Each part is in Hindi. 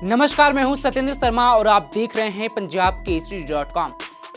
नमस्कार, मैं हूं सत्येंद्र शर्मा और आप देख रहे हैं पंजाब केसरी.com।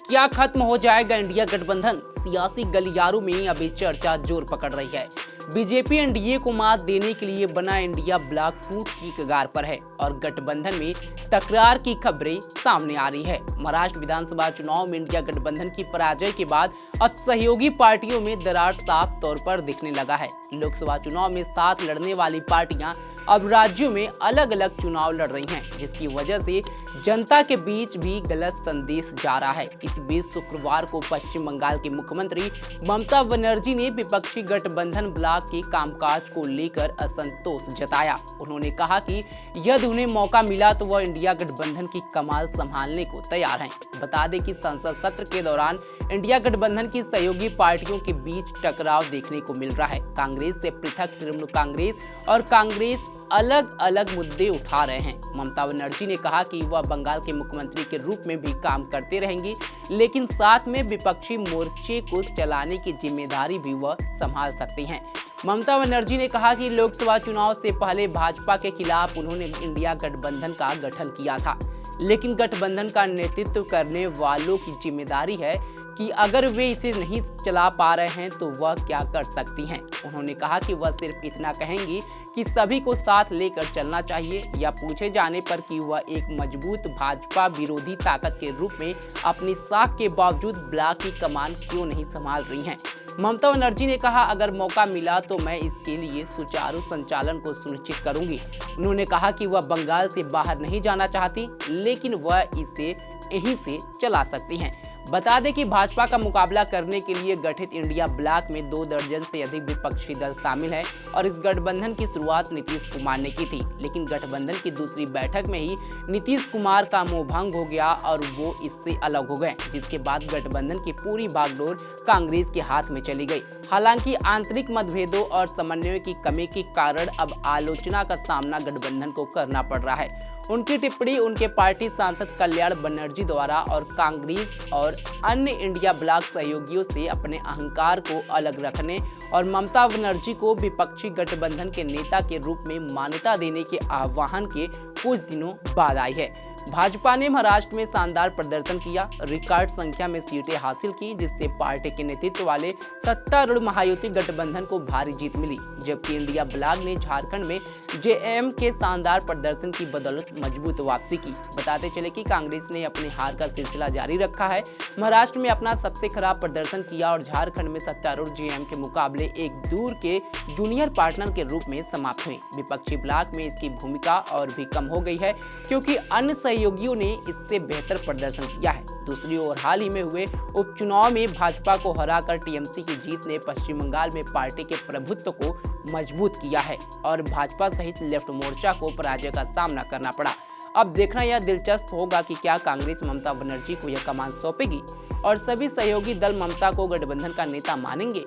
क्या खत्म हो जाएगा इंडिया गठबंधन? सियासी गलियारों में अभी चर्चा जोर पकड़ रही है। बीजेपी एनडीए को मात देने के लिए बना इंडिया ब्लॉक टूट की कगार पर है और गठबंधन में तकरार की खबरें सामने आ रही है। महाराष्ट्र विधानसभा चुनाव में इंडिया गठबंधन की पराजय के बाद अब सहयोगी पार्टियों में दरार साफ तौर पर दिखने लगा है। लोकसभा चुनाव में साथ लड़ने वाली पार्टियां अब राज्यों में अलग अलग चुनाव लड़ रही हैं, जिसकी वजह से जनता के बीच भी गलत संदेश जा रहा है। इस बीच शुक्रवार को पश्चिम बंगाल के मुख्यमंत्री ममता बनर्जी ने विपक्षी गठबंधन ब्लॉक के कामकाज को लेकर असंतोष जताया। उन्होंने कहा कि यदि उन्हें मौका मिला तो वह इंडिया गठबंधन की कमान संभालने को तैयार हैं। बता दें कि संसद सत्र के दौरान इंडिया गठबंधन की सहयोगी पार्टियों के बीच टकराव देखने को मिल रहा है। कांग्रेस से पृथक तृणमूल कांग्रेस और कांग्रेस अलग अलग मुद्दे उठा रहे हैं। ममता बनर्जी ने कहा कि वह बंगाल के मुख्यमंत्री के रूप में भी काम करते रहेंगी, लेकिन साथ में विपक्षी मोर्चे को चलाने की जिम्मेदारी भी वह संभाल सकती हैं। ममता बनर्जी ने कहा कि लोकसभा चुनाव से पहले भाजपा के खिलाफ उन्होंने इंडिया गठबंधन का गठन किया था, लेकिन गठबंधन का नेतृत्व करने वालों की जिम्मेदारी है कि अगर वे इसे नहीं चला पा रहे हैं तो वह क्या कर सकती हैं। उन्होंने कहा कि वह सिर्फ इतना कहेंगी कि सभी को साथ लेकर चलना चाहिए, या पूछे जाने पर कि वह एक मजबूत भाजपा विरोधी ताकत के रूप में अपनी साख के बावजूद ब्लॉक की कमान क्यों नहीं संभाल रही हैं। ममता बनर्जी ने कहा, अगर मौका मिला तो मैं इसके लिए सुचारू संचालन को सुनिश्चित करूंगी। उन्होंने कहा कि वह बंगाल से बाहर नहीं जाना चाहती, लेकिन वह इसे यहीं से चला सकती हैं। बता दें कि भाजपा का मुकाबला करने के लिए गठित इंडिया ब्लॉक में 2 दर्जन से अधिक विपक्षी दल शामिल हैं और इस गठबंधन की शुरुआत नीतीश कुमार ने की थी, लेकिन गठबंधन की दूसरी बैठक में ही नीतीश कुमार का मोहभंग हो गया और वो इससे अलग हो गए, जिसके बाद गठबंधन की पूरी बागडोर कांग्रेस के हाथ में चली गई। हालांकि आंतरिक मतभेदों और समन्वय की कमी के कारण अब आलोचना का सामना गठबंधन को करना पड़ रहा है। उनकी टिप्पणी उनके पार्टी सांसद कल्याण बनर्जी द्वारा और कांग्रेस और अन्य इंडिया ब्लॉक सहयोगियों से अपने अहंकार को अलग रखने और ममता बनर्जी को विपक्षी गठबंधन के नेता के रूप में मान्यता देने के आह्वान के कुछ दिनों बाद आई है। भाजपा ने महाराष्ट्र में शानदार प्रदर्शन किया, रिकॉर्ड संख्या में सीटें हासिल की, जिससे पार्टी के नेतृत्व वाले सत्तारूढ़ महायुति गठबंधन को भारी जीत मिली, जबकि इंडिया ब्लॉक ने झारखंड में जेएम के शानदार प्रदर्शन की बदौलत मजबूत वापसी की। बताते चले कि कांग्रेस ने अपनी हार का सिलसिला जारी रखा है, महाराष्ट्र में अपना सबसे खराब प्रदर्शन किया और झारखंड में सत्तारूढ़ जेएम के मुकाबले एक दूर के जूनियर पार्टनर के रूप में समाप्त हुई। विपक्षी ब्लॉक में इसकी भूमिका और भी कम हो गई है, क्योंकि अन्य सहयोगियों ने इससे बेहतर प्रदर्शन किया है। दूसरी ओर हाल ही में हुए उपचुनाव में भाजपा को हराकर टीएमसी की जीत ने पश्चिम बंगाल में पार्टी के प्रभुत्व को मजबूत किया है और भाजपा सहित लेफ्ट मोर्चा को पराजय का सामना करना पड़ा। अब देखना यह दिलचस्प होगा कि क्या कांग्रेस ममता बनर्जी को यह कमान सौंपेगी और सभी सहयोगी दल ममता को गठबंधन का नेता मानेंगे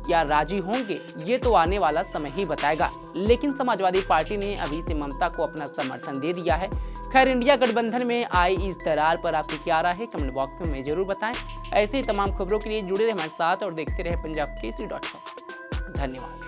या राजी होंगे, ये तो आने वाला समय ही बताएगा। लेकिन समाजवादी पार्टी ने अभी से ममता को अपना समर्थन दे दिया है। खैर, इंडिया गठबंधन में आई इस दरार पर आपकी क्या राय है, कमेंट बॉक्स में जरूर बताएं। ऐसे ही तमाम खबरों के लिए जुड़े रहे हमारे साथ और देखते रहे पंजाब केसरी.com। धन्यवाद।